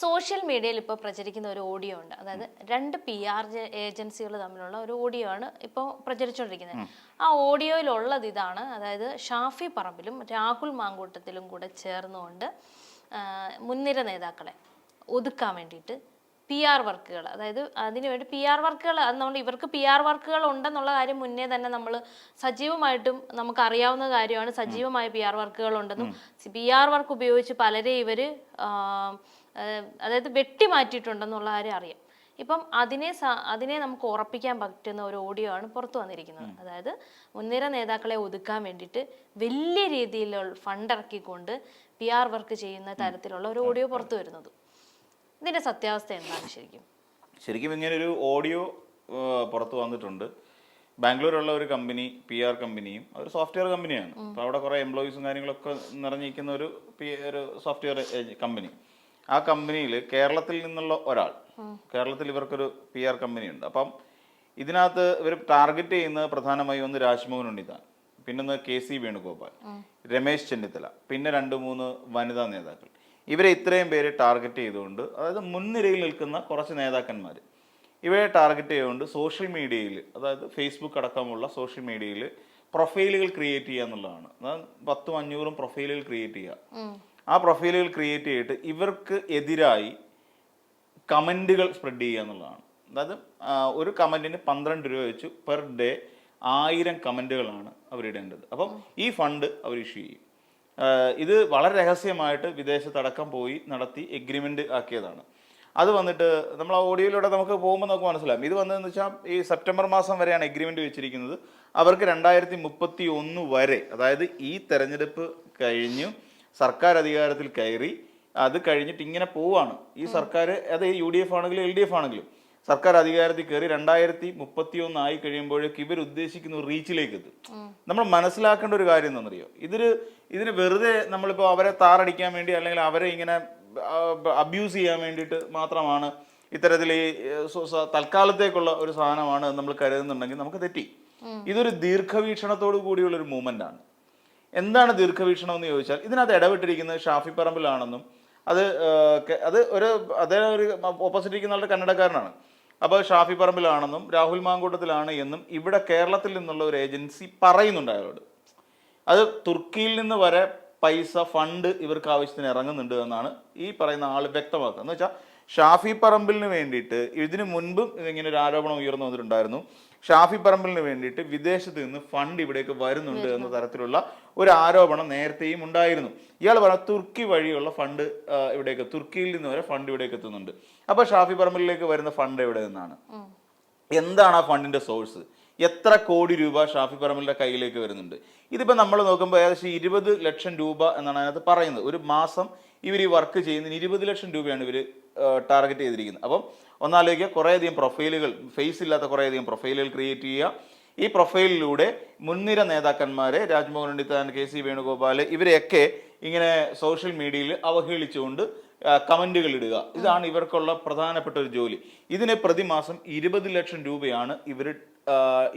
Social മീഡിയയിൽ ഇപ്പോൾ പ്രചരിക്കുന്ന ഒരു ഓഡിയോ ഉണ്ട്. അതായത് രണ്ട് PR ഏജൻസികൾ തമ്മിലുള്ള ഒരു ഓഡിയോ ആണ് ഇപ്പോൾ പ്രചരിച്ചുകൊണ്ടിരിക്കുന്നത്. ആ ഓഡിയോയിലുള്ളത് ഇതാണ്. അതായത് ഷാഫി പറമ്പിലും രാഹുൽ മാങ്കൂട്ടത്തിലും കൂടെ ചേർന്നുകൊണ്ട് മുൻനിര നേതാക്കളെ ഒതുക്കാൻ വേണ്ടിയിട്ട് PR വർക്കുകൾ, അതായത് അതിനുവേണ്ടി PR വർക്കുകൾ, അതുകൊണ്ട് ഇവർക്ക് PR വർക്കുകൾ ഉണ്ടെന്നുള്ള കാര്യം മുന്നേ തന്നെ നമ്മൾ സജീവമായിട്ടും നമുക്കറിയാവുന്ന കാര്യമാണ്. സജീവമായ PR വർക്കുകൾ ഉണ്ടെന്നും PR വർക്ക് ഉപയോഗിച്ച് പലരെ ഇവർ അതായത് വെട്ടിമാറ്റിയിട്ടുണ്ടെന്നുള്ള കാര്യം അറിയാം. ഇപ്പം അതിനെ നമുക്ക് ഉറപ്പിക്കാൻ പറ്റുന്ന ഒരു ഓഡിയോ ആണ് പുറത്തു വന്നിരിക്കുന്നത്. അതായത് മുൻനിര നേതാക്കളെ ഒതുക്കാൻ വേണ്ടിയിട്ട് വലിയ രീതിയിലുള്ള ഫണ്ട് ഇറക്കിക്കൊണ്ട് PR വർക്ക് ചെയ്യുന്ന തരത്തിലുള്ള ഒരു ഓഡിയോ പുറത്തു വരുന്നത്. ഇതിന്റെ സത്യാവസ്ഥ എന്താണ്? ശരിക്കും ഇങ്ങനെ ഒരു ഓഡിയോ പുറത്തു വന്നിട്ടുണ്ട്. ബാംഗ്ലൂരുള്ള ഒരു കമ്പനി, PR കമ്പനിയും ഒരു സോഫ്റ്റ്വെയർ കമ്പനിയാണ്. അപ്പോൾ അവിടെ കുറേ എംപ്ലോയീസും കാര്യങ്ങളൊക്കെ നിറഞ്ഞിരിക്കുന്ന ഒരു സോഫ്റ്റ്വെയർ കമ്പനി. ആ കമ്പനിയിൽ കേരളത്തിൽ നിന്നുള്ള ഒരാൾ, കേരളത്തിൽ ഇവർക്കൊരു PR കമ്പനിയുണ്ട്. അപ്പം ഇതിനകത്ത് ഇവർ ടാർഗറ്റ് ചെയ്യുന്നത് പ്രധാനമായും ഒന്ന് രാജ്മോഹൻ ഉണ്ണിത്താൻ, പിന്നെ KC വേണുഗോപാൽ, രമേശ് ചെന്നിത്തല, പിന്നെ 2-3 വനിതാ നേതാക്കൾ. ഇവരെ ഇത്രയും പേര് ടാർഗറ്റ് ചെയ്തുകൊണ്ട്, അതായത് മുൻനിരയിൽ നിൽക്കുന്ന കുറച്ച് നേതാക്കന്മാർ, ഇവരെ ടാർഗറ്റ് ചെയ്തുകൊണ്ട് സോഷ്യൽ മീഡിയയിൽ, അതായത് ഫേസ്ബുക്ക് അടക്കമുള്ള സോഷ്യൽ മീഡിയയിൽ പ്രൊഫൈലുകൾ ക്രിയേറ്റ് ചെയ്യുക എന്നുള്ളതാണ്. അതായത് 10-500 പ്രൊഫൈലുകൾ ക്രിയേറ്റ് ചെയ്യുക. ആ പ്രൊഫൈലുകൾ ക്രിയേറ്റ് ചെയ്തിട്ട് ഇവർക്ക് എതിരായി കമൻറ്റുകൾ സ്പ്രെഡ് ചെയ്യുക എന്നുള്ളതാണ്. അതായത് ഒരു കമൻറ്റിന് 12 രൂപ വെച്ച് പെർ ഡേ 1000 കമൻറ്റുകളാണ് അവരിടേണ്ടത്. അപ്പം ഈ ഫണ്ട് അവർ ഇഷ്യൂ ചെയ്യും. ഇത് വളരെ രഹസ്യമായിട്ട് വിദേശത്തടക്കം പോയി നടത്തി എഗ്രിമെൻ്റ് ആക്കിയതാണ്. അത് വന്നിട്ട് നമ്മൾ ആ ഓഡിയോയിലൂടെ നമുക്ക് പോകുമ്പോൾ നമുക്ക് മനസ്സിലാവും. ഇത് വന്നതെന്ന് വെച്ചാൽ ഈ സെപ്റ്റംബർ മാസം വരെയാണ് എഗ്രിമെൻ്റ് വെച്ചിരിക്കുന്നത്. അവർക്ക് 2031 വരെ, അതായത് ഈ തെരഞ്ഞെടുപ്പ് കഴിഞ്ഞു സർക്കാർ അധികാരത്തിൽ കയറി അത് കഴിഞ്ഞിട്ട് ഇങ്ങനെ പോവാണ് ഈ സർക്കാർ. അത് UDF ആണെങ്കിലും LDF ആണെങ്കിലും സർക്കാർ അധികാരത്തിൽ കയറി 2031 ആയി കഴിയുമ്പോഴേക്ക് ഇവർ ഉദ്ദേശിക്കുന്ന റീച്ചിലേക്ക് എത്തും. നമ്മൾ മനസ്സിലാക്കേണ്ട ഒരു കാര്യം എന്താണെന്നറിയോ, ഇതിന് വെറുതെ നമ്മളിപ്പോൾ അവരെ താറടിക്കാൻ വേണ്ടി അല്ലെങ്കിൽ അവരെ ഇങ്ങനെ അബ്യൂസ് ചെയ്യാൻ വേണ്ടിയിട്ട് മാത്രമാണ് ഇത്തരത്തിൽ ഈ തൽക്കാലത്തേക്കുള്ള ഒരു സാധനമാണ് നമ്മൾ കരുതുന്നുണ്ടെങ്കിൽ നമുക്ക് തെറ്റി. ഇതൊരു ദീർഘവീക്ഷണത്തോടു കൂടിയുള്ളൊരു മൂവ്മെൻ്റ് ആണ്. എന്താണ് ദീർഘവീക്ഷണം എന്ന് ചോദിച്ചാൽ, ഇതിനകത്ത് ഇടപെട്ടിരിക്കുന്നത് ഷാഫി പറമ്പിലാണെന്നും അത് ഒരു ഓപ്പോസിറ്റ് ഇരിക്കുന്ന ആളുടെ കന്നഡക്കാരനാണ്. അപ്പോൾ ഷാഫി പറമ്പിലാണെന്നും രാഹുൽ മാങ്കൂട്ടത്തിലാണ് എന്നും ഇവിടെ കേരളത്തിൽ നിന്നുള്ള ഒരു ഏജൻസി പറയുന്നുണ്ട് അയാളോട്. അത് തുർക്കിയിൽ നിന്ന് വരെ പൈസ ഫണ്ട് ഇവർക്ക് ആവശ്യത്തിന് ഇറങ്ങുന്നുണ്ട് എന്നാണ് ഈ പറയുന്ന ആൾ വ്യക്തമാക്കുക. എന്ന് വെച്ചാൽ ഷാഫി പറമ്പിലിന് വേണ്ടിയിട്ട് ഇതിനു മുൻപും ഇങ്ങനെ ഒരു ആരോപണം ഉയർന്നു വന്നിട്ടുണ്ടായിരുന്നു. ഷാഫി പറമ്പിലിന് വേണ്ടിയിട്ട് വിദേശത്ത് നിന്ന് ഫണ്ട് ഇവിടേക്ക് വരുന്നുണ്ട് എന്ന തരത്തിലുള്ള ഒരു ആരോപണം നേരത്തെയും ഉണ്ടായിരുന്നു. ഇയാൾ പറഞ്ഞ തുർക്കി വഴിയുള്ള ഫണ്ട് ഇവിടേക്ക്, തുർക്കിയിൽ നിന്ന് വരെ ഫണ്ട് ഇവിടേക്ക് എത്തുന്നുണ്ട്. അപ്പോൾ ഷാഫി പറമ്പിലേക്ക് വരുന്ന ഫണ്ട് എവിടെ നിന്നാണ്? എന്താണ് ആ ഫണ്ടിന്റെ സോഴ്സ്? എത്ര കോടി രൂപ ഷാഫി പറമ്പിലിന്റെ കയ്യിലേക്ക് വരുന്നുണ്ട്? ഇതിപ്പോൾ നമ്മൾ നോക്കുമ്പോൾ ഏകദേശം 20 ലക്ഷം രൂപ എന്നാണ് അതിനകത്ത് പറയുന്നത്. ഒരു മാസം ഇവർ ഈ വർക്ക് ചെയ്യുന്നതിന് 20 ലക്ഷം രൂപയാണ് ഇവർ ടാർഗറ്റ് ചെയ്തിരിക്കുന്നത്. അപ്പം ഒന്നാലോചിക്കുക, കുറേയധികം പ്രൊഫൈലുകൾ, ഫേസ് ഇല്ലാത്ത കുറേയധികം പ്രൊഫൈലുകൾ ക്രിയേറ്റ് ചെയ്യുക. ഈ പ്രൊഫൈലിലൂടെ മുൻനിര നേതാക്കന്മാരെ രാജ്മോഹൻ ഉണ്ണിത്താൻ, KC വേണുഗോപാൽ ഇവരെയൊക്കെ ഇങ്ങനെ സോഷ്യൽ മീഡിയയിൽ അവഹേളിച്ചുകൊണ്ട് കമൻറ്റുകൾ ഇടുക. ഇതാണ് ഇവർക്കുള്ള പ്രധാനപ്പെട്ട ഒരു ജോലി. ഇതിന് പ്രതിമാസം 20 ലക്ഷം രൂപയാണ് ഇവർ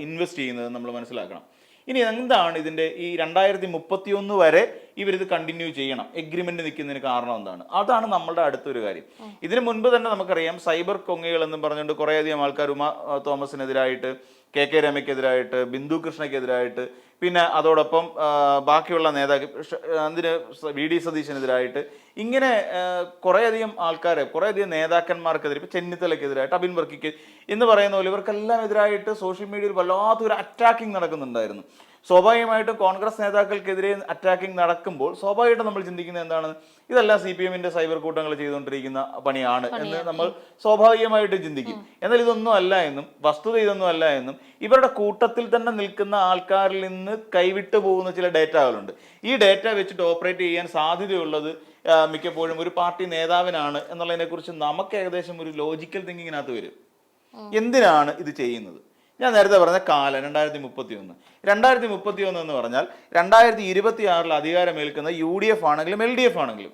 ഇൻവെസ്റ്റ് ചെയ്യുന്നത് നമ്മൾ മനസ്സിലാക്കണം. ഇനി എന്താണ് ഇതിൻ്റെ ഈ 2031 വരെ ഇവരിത് കണ്ടിന്യൂ ചെയ്യണം, എഗ്രിമെന്റ് നിൽക്കുന്നതിന് കാരണം എന്താണ്? അതാണ് നമ്മളുടെ അടുത്തൊരു കാര്യം. ഇതിനു മുൻപ് തന്നെ നമുക്കറിയാം സൈബർ കൊങ്ങകൾ എന്നും പറഞ്ഞുകൊണ്ട് കുറേയധികം ആൾക്കാർ ഉമ തോമസിനെതിരായിട്ട്, KK രമയ്ക്കെതിരായിട്ട്, ബിന്ദു കൃഷ്ണയ്ക്കെതിരായിട്ട്, പിന്നെ അതോടൊപ്പം ബാക്കിയുള്ള നേതാക്കൾ VD സതീശനെതിരായിട്ട്, ഇങ്ങനെ കുറേയധികം ആൾക്കാരെ, കുറേയധികം നേതാക്കന്മാർക്കെതിരെ, ഇപ്പം ചെന്നിത്തലയ്ക്കെതിരായിട്ട്, അബിൻ വർക്കിക്ക് എന്ന് പറയുന്ന പോലെ ഇവർക്കെല്ലാം എതിരായിട്ട് സോഷ്യൽ മീഡിയയിൽ വല്ലാത്തൊരു അറ്റാക്കിംഗ് നടക്കുന്നുണ്ടായിരുന്നു. സ്വാഭാവികമായിട്ടും കോൺഗ്രസ് നേതാക്കൾക്കെതിരെ അറ്റാക്കിംഗ് നടക്കുമ്പോൾ സ്വാഭാവികമായിട്ടും നമ്മൾ ചിന്തിക്കുന്നത് എന്താണ്? ഇതെല്ലാം CPM-ന്റെ സൈബർ കൂട്ടങ്ങൾ ചെയ്തുകൊണ്ടിരിക്കുന്ന പണിയാണ് എന്ന് നമ്മൾ സ്വാഭാവികമായിട്ടും ചിന്തിക്കും. എന്നാൽ ഇതൊന്നും അല്ല എന്നും, വസ്തുത ഇതൊന്നും അല്ല എന്നും, ഇവരുടെ കൂട്ടത്തിൽ തന്നെ നിൽക്കുന്ന ആൾക്കാരിൽ നിന്ന് കൈവിട്ടു പോകുന്ന ചില ഡേറ്റകളുണ്ട്. ഈ ഡേറ്റ വെച്ചിട്ട് ഓപ്പറേറ്റ് ചെയ്യാൻ സാധ്യതയുള്ളത് മിക്കപ്പോഴും ഒരു പാർട്ടി നേതാവിനാണ് എന്നുള്ളതിനെ കുറിച്ച് നമുക്ക് ഏകദേശം ഒരു ലോജിക്കൽ തിങ്കിങ്ങിനകത്ത് വരും. എന്തിനാണ് ഇത് ചെയ്യുന്നത്? ഞാൻ നേരത്തെ പറഞ്ഞ കാലം 2031 എന്ന് പറഞ്ഞാൽ 2026 അധികാരമേൽക്കുന്ന UDF ആണെങ്കിലും LDF ആണെങ്കിലും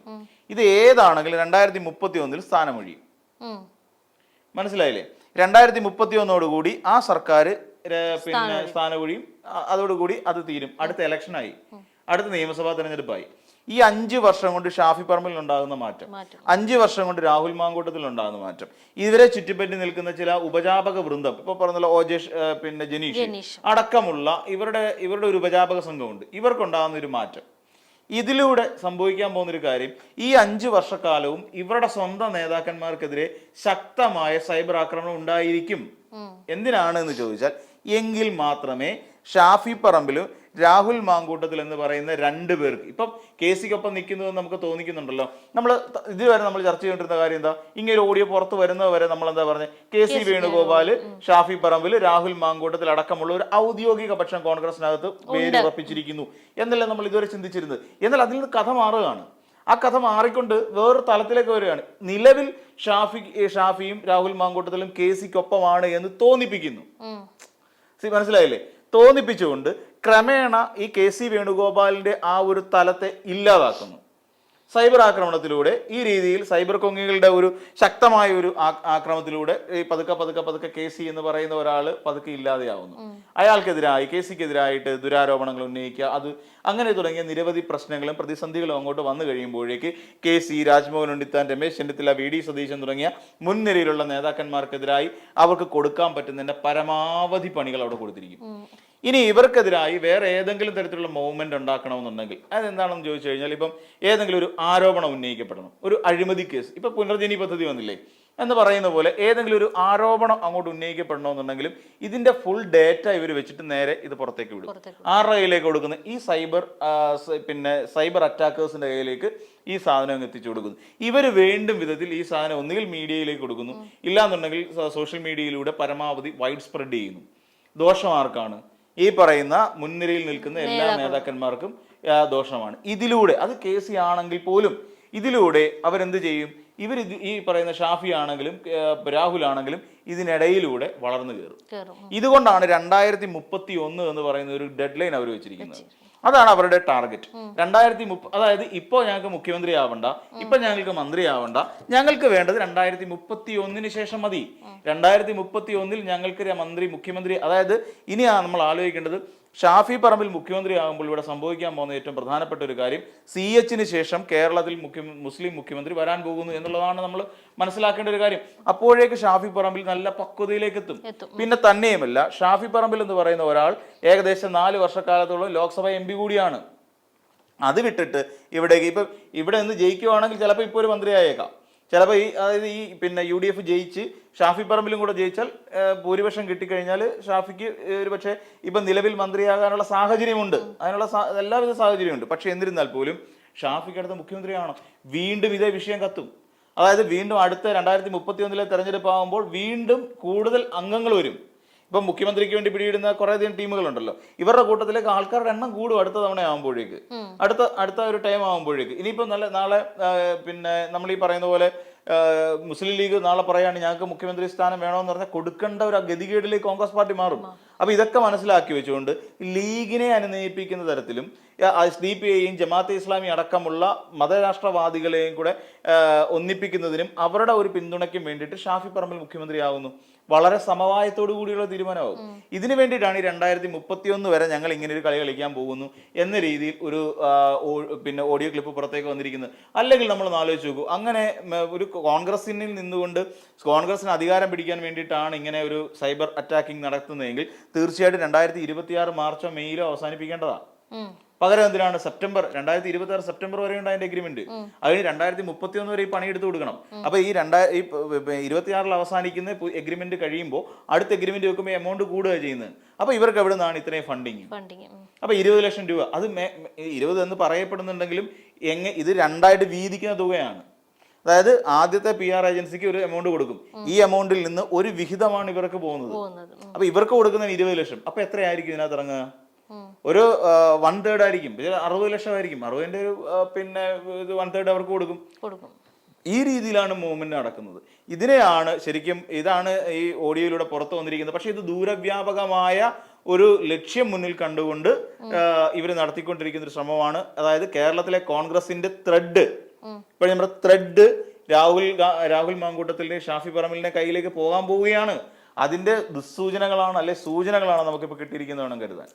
ഇത് ഏതാണെങ്കിലും 2031 സ്ഥാനമൊഴിയും. മനസ്സിലായില്ലേ? 2031 ആ സർക്കാർ പിന്നെ സ്ഥാനമൊഴിയും. അതോടുകൂടി അത് തീരും. അടുത്ത ഇലക്ഷനായി, അടുത്ത നിയമസഭാ തെരഞ്ഞെടുപ്പായി. ഈ 5 വർഷം കൊണ്ട് ഷാഫി പറമ്പിൽ ഉണ്ടാകുന്ന മാറ്റം, 5 വർഷം കൊണ്ട് രാഹുൽ മാങ്കൂട്ടത്തിൽ ഉണ്ടാകുന്ന മാറ്റം, ഇവരെ ചുറ്റിപ്പറ്റി നിൽക്കുന്ന ചില ഉപജാപക വൃന്ദം, ഇപ്പൊ പറഞ്ഞല്ലോ പിന്നെ ജനീഷ് അടക്കമുള്ള ഇവരുടെ ഒരു ഉപജാപക സംഘമുണ്ട്, ഇവർക്കുണ്ടാകുന്ന ഒരു മാറ്റം, ഇതിലൂടെ സംഭവിക്കാൻ പോകുന്ന ഒരു കാര്യം, ഈ 5 വർഷക്കാലവും ഇവരുടെ സ്വന്തം നേതാക്കന്മാർക്കെതിരെ ശക്തമായ സൈബർ ആക്രമണം ഉണ്ടായിരിക്കും. എന്തിനാണ് എന്ന് ചോദിച്ചാൽ, എങ്കിൽ മാത്രമേ ഷാഫി പറമ്പിലും രാഹുൽ മാങ്കൂട്ടത്തിൽ എന്ന് പറയുന്ന 2 പേർക്ക്, ഇപ്പം കേസിക്കൊപ്പം നിൽക്കുന്നത് നമുക്ക് തോന്നിക്കുന്നുണ്ടല്ലോ. ഇതുവരെ നമ്മൾ ചർച്ച ചെയ്തുകൊണ്ടിരുന്ന കാര്യം എന്താ, ഇങ്ങനെ ഒരു ഓഡിയോ പുറത്ത് വരുന്നത് വരെ നമ്മൾ എന്താ പറഞ്ഞത്, KC വേണുഗോപാല്, ഷാഫി പറമ്പിൽ, രാഹുൽ മാങ്കൂട്ടത്തിൽ അടക്കമുള്ള ഒരു ഔദ്യോഗിക പക്ഷം കോൺഗ്രസിനകത്ത് പേര് ഉറപ്പിച്ചിരിക്കുന്നു എന്നല്ല നമ്മൾ ഇതുവരെ ചിന്തിച്ചിരുന്നത്. എന്നാൽ അതിൽ നിന്ന് കഥ മാറുകയാണ്. ആ കഥ മാറിക്കൊണ്ട് വേറൊരു തലത്തിലേക്ക് വരികയാണ്. നിലവിൽ ഷാഫിയും രാഹുൽ മാങ്കൂട്ടത്തിലും KCക്കൊപ്പമാണ് എന്ന് തോന്നിപ്പിക്കുന്നു. മനസ്സിലായില്ലേ? തോന്നിപ്പിച്ചുകൊണ്ട് ക്രമേണ ഈ KC വേണുഗോപാലിന്റെ ആ ഒരു തലത്തെ ഇല്ലാതാക്കുന്നു. സൈബർ ആക്രമണത്തിലൂടെ, ഈ രീതിയിൽ സൈബർ കൊങ്ങികളുടെ ഒരു ശക്തമായ ഒരു ആക്രമണത്തിലൂടെ ഈ പതുക്കെ KC എന്ന് പറയുന്ന ഒരാൾ പതുക്കെ ഇല്ലാതെയാവുന്നു. അയാൾക്കെതിരായി, KCക്കെതിരായിട്ട് ദുരാരോപണങ്ങൾ ഉന്നയിക്കുക, അത് അങ്ങനെ തുടങ്ങിയ നിരവധി പ്രശ്നങ്ങളും പ്രതിസന്ധികളും അങ്ങോട്ട് വന്നു കഴിയുമ്പോഴേക്ക് KC, രാജ്മോഹൻ ഉണ്ണിത്താൻ, രമേശ് ചെന്നിത്തല, VD സതീശൻ തുടങ്ങിയ മുൻനിരയിലുള്ള നേതാക്കന്മാർക്കെതിരായി അവർക്ക് കൊടുക്കാൻ പറ്റുന്നതിന്റെ പരമാവധി പണികൾ അവിടെ കൊടുത്തിരിക്കും. ഇനി ഇവർക്കെതിരായി വേറെ ഏതെങ്കിലും തരത്തിലുള്ള മൂവ്മെന്റ് ഉണ്ടാക്കണമെന്നുണ്ടെങ്കിൽ അതെന്താണെന്ന് ചോദിച്ചു കഴിഞ്ഞാൽ, ഇപ്പം ഏതെങ്കിലും ഒരു ആരോപണം ഉന്നയിക്കപ്പെടണം, ഒരു അഴിമതി കേസ്, ഇപ്പൊ പുനർജനി പദ്ധതി വന്നില്ലേ എന്ന് പറയുന്ന പോലെ ഏതെങ്കിലും ഒരു ആരോപണം അങ്ങോട്ട് ഉന്നയിക്കപ്പെടണമെന്നുണ്ടെങ്കിലും ഇതിന്റെ ഫുൾ ഡേറ്റ ഇവർ വെച്ചിട്ട് നേരെ ഇത് പുറത്തേക്ക് വിടും. ആരുടെ കയ്യിലേക്ക് കൊടുക്കുന്ന ഈ സൈബർ അറ്റാക്കേഴ്സിന്റെ കയ്യിലേക്ക് ഈ സാധനം എത്തിച്ചു കൊടുക്കുന്നു. ഇവർ വേണ്ടും വിധത്തിൽ ഈ സാധനം ഒന്നുകിൽ മീഡിയയിലേക്ക് കൊടുക്കുന്നു, ഇല്ലാന്നുണ്ടെങ്കിൽ സോഷ്യൽ മീഡിയയിലൂടെ പരമാവധി വൈഡ് സ്പ്രെഡ് ചെയ്യുന്നു. ദോഷം ആർക്കാണ്? ഈ പറയുന്ന മുൻനിരയിൽ നിൽക്കുന്ന എല്ലാ നേതാക്കന്മാർക്കും ദോഷമാണ്. ഇതിലൂടെ അത് KC ആണെങ്കിൽ പോലും ഇതിലൂടെ അവരെന്ത് ചെയ്യും? ഈ പറയുന്ന ഷാഫി ആണെങ്കിലും രാഹുൽ ആണെങ്കിലും ഇതിനിടയിലൂടെ വളർന്നു കയറും. ഇതുകൊണ്ടാണ് 2031 എന്ന് പറയുന്ന ഒരു ഡെഡ് ലൈൻ അവർ വെച്ചിരിക്കുന്നത്. അതാണ് അവരുടെ ടാർഗറ്റ്. 2030, അതായത് ഇപ്പോ ഞങ്ങൾക്ക് മുഖ്യമന്ത്രി ആവണ്ട, ഇപ്പൊ ഞങ്ങൾക്ക് മന്ത്രി ആവണ്ട, ഞങ്ങൾക്ക് വേണ്ടത് 2031 ശേഷം മതി. 2031 ഞങ്ങൾക്ക് മുഖ്യമന്ത്രി, അതായത് ഇനിയാണ് നമ്മൾ ആലോചിക്കേണ്ടത്, ഷാഫി പറമ്പിൽ മുഖ്യമന്ത്രി ആകുമ്പോൾ ഇവിടെ സംഭവിക്കാൻ പോകുന്ന ഏറ്റവും പ്രധാനപ്പെട്ട ഒരു കാര്യം, CHന് ശേഷം കേരളത്തിൽ മുസ്ലിം മുഖ്യമന്ത്രി വരാൻ പോകുന്നു എന്നുള്ളതാണ് നമ്മൾ മനസ്സിലാക്കേണ്ട ഒരു കാര്യം. അപ്പോഴേക്ക് ഷാഫി പറമ്പിൽ നല്ല പക്വതയിലേക്ക് എത്തും. പിന്നെ തന്നെയുമല്ല, ഷാഫി പറമ്പിൽ എന്ന് പറയുന്ന ഒരാൾ ഏകദേശം 4 വർഷക്കാലത്തോളം ലോക്സഭ MP കൂടിയാണ്. അത് വിട്ടിട്ട് ഇവിടെ നിന്ന് ജയിക്കുവാണെങ്കിൽ ചിലപ്പോൾ ഇപ്പോൾ ഒരു മന്ത്രിയായേക്കാം. ചിലപ്പോൾ അതായത് UDF ജയിച്ച് ഷാഫി പറമ്പിലും കൂടെ ജയിച്ചാൽ ഭൂരിപക്ഷം കിട്ടിക്കഴിഞ്ഞാൽ ഷാഫിക്ക് ഒരു പക്ഷേ ഇപ്പം നിലവിൽ മന്ത്രിയാകാനുള്ള സാഹചര്യമുണ്ട്, അതിനുള്ള എല്ലാവിധ സാഹചര്യമുണ്ട്. പക്ഷെ എന്നിരുന്നാൽ പോലും ഷാഫിക്ക് അടുത്ത മുഖ്യമന്ത്രിയാണോ? വീണ്ടും ഇതേ വിഷയം കത്തും. അതായത് വീണ്ടും അടുത്ത 2031 തെരഞ്ഞെടുപ്പ് ആകുമ്പോൾ വീണ്ടും കൂടുതൽ അംഗങ്ങൾ വരും. ഇപ്പം മുഖ്യമന്ത്രിക്ക് വേണ്ടി പിടിയിടുന്ന കുറേയധികം ടീമുകളുണ്ടല്ലോ, ഇവരുടെ കൂട്ടത്തിലേക്ക് ആൾക്കാരുടെ എണ്ണം കൂടും അടുത്ത തവണ ആകുമ്പോഴേക്ക്, അടുത്ത ഒരു ടൈം ആകുമ്പോഴേക്ക്. ഇനിയിപ്പോൾ നാളെ നമ്മൾ ഈ പറയുന്ന പോലെ മുസ്ലിം ലീഗ് നാളെ പറയാണ് ഞങ്ങൾക്ക് മുഖ്യമന്ത്രി സ്ഥാനം വേണമെന്ന് പറഞ്ഞാൽ കൊടുക്കേണ്ട ഒരു ഗതികേടിലേക്ക് കോൺഗ്രസ് പാർട്ടി മാറും. അപ്പൊ ഇതൊക്കെ മനസ്സിലാക്കി വെച്ചുകൊണ്ട് ലീഗിനെ അനുനയിപ്പിക്കുന്ന തരത്തിലും SDPIയും ജമാഅത്തെ ഇസ്ലാമി അടക്കമുള്ള മതരാഷ്ട്രവാദികളെയും കൂടെ ഒന്നിപ്പിക്കുന്നതിനും അവരുടെ ഒരു പിന്തുണയ്ക്കും വേണ്ടിയിട്ട് ഷാഫി പറമ്പിൽ മുഖ്യമന്ത്രിയാവുന്നു. വളരെ സമവായത്തോടു കൂടിയുള്ള തീരുമാനമാകും. ഇതിനു വേണ്ടിയിട്ടാണ് ഈ 2031 വരെ ഞങ്ങൾ ഇങ്ങനെ ഒരു കളി കളിക്കാൻ പോകുന്നു എന്ന രീതിയിൽ ഒരു ഓഡിയോ ക്ലിപ്പ് പുറത്തേക്ക് വന്നിരിക്കുന്നത്. അല്ലെങ്കിൽ നമ്മൾ ആലോചിച്ച് നോക്കൂ, അങ്ങനെ ഒരു കോൺഗ്രസിനിൽ നിന്നുകൊണ്ട് കോൺഗ്രസിന് അധികാരം പിടിക്കാൻ വേണ്ടിയിട്ടാണ് ഇങ്ങനെ ഒരു സൈബർ അറ്റാക്കിംഗ് നടത്തുന്നതെങ്കിൽ തീർച്ചയായിട്ടും 2026 മാർച്ചോ മെയ്യിലോ അവസാനിപ്പിക്കേണ്ടതാണ്. പകരം എന്തിനാണ് 2026 സെപ്റ്റംബർ വരെയുണ്ട് അതിന്റെ എഗ്രിമെന്റ്. അതിന് 2031 വരെ ഈ പണിയെടുത്ത് കൊടുക്കണം. അപ്പൊ ഈ 2026 അവസാനിക്കുന്ന എഗ്രിമെന്റ് കഴിയുമ്പോൾ അടുത്ത എഗ്രിമെന്റ് വെക്കുമ്പോൾ എമൗണ്ട് കൂടുക ചെയ്യുന്നത്. അപ്പൊ ഇവർക്ക് എവിടെ നിന്നാണ് ഇത്രയും ഫണ്ടിങ്? അപ്പൊ 20 ലക്ഷം രൂപ, അത് 20 എന്ന് പറയപ്പെടുന്നുണ്ടെങ്കിലും ഇത് 2ആയിട്ട് വീതിക്കുന്ന തുകയാണ്. അതായത് ആദ്യത്തെ PR ഏജൻസിക്ക് ഒരു എമൗണ്ട് കൊടുക്കും, ഈ എമൗണ്ടിൽ നിന്ന് ഒരു വിഹിതമാണ് ഇവർക്ക് പോകുന്നത്. അപ്പൊ ഇവർക്ക് കൊടുക്കുന്ന 20 ലക്ഷം. അപ്പൊ എത്രയായിരിക്കും ഇതിനകത്ത് ഇറങ്ങുക? ഒരു 1/3 ആയിരിക്കും, 60 ലക്ഷം ആയിരിക്കും. 60ന്റെ ഒരു 1/3 അവർക്ക് കൊടുക്കും. ഈ രീതിയിലാണ് മൂവ്മെന്റ് നടക്കുന്നത്. ഇതിനെയാണ് ശരിക്കും, ഇതാണ് ഈ ഓഡിയോയിലൂടെ പുറത്തു വന്നിരിക്കുന്നത്. പക്ഷെ ഇത് ദൂരവ്യാപകമായ ഒരു ലക്ഷ്യം മുന്നിൽ കണ്ടുകൊണ്ട് ഇവർ നടത്തിക്കൊണ്ടിരിക്കുന്ന ഒരു ശ്രമമാണ്. അതായത് കേരളത്തിലെ കോൺഗ്രസിന്റെ ത്രെഡ്, ഇപ്പോൾ നമ്മുടെ ത്രെഡ് രാഹുൽ മാങ്കൂട്ടത്തിന്റെ ഷാഫി പറമ്പിലിന്റെ കയ്യിലേക്ക് പോകാൻ പോവുകയാണ്. അതിന്റെ ദുസ്സൂചനകളാണ്, അല്ലെ സൂചനകളാണ് നമുക്കിപ്പോൾ കിട്ടിയിരിക്കുന്നത് വേണം കരുതാൻ.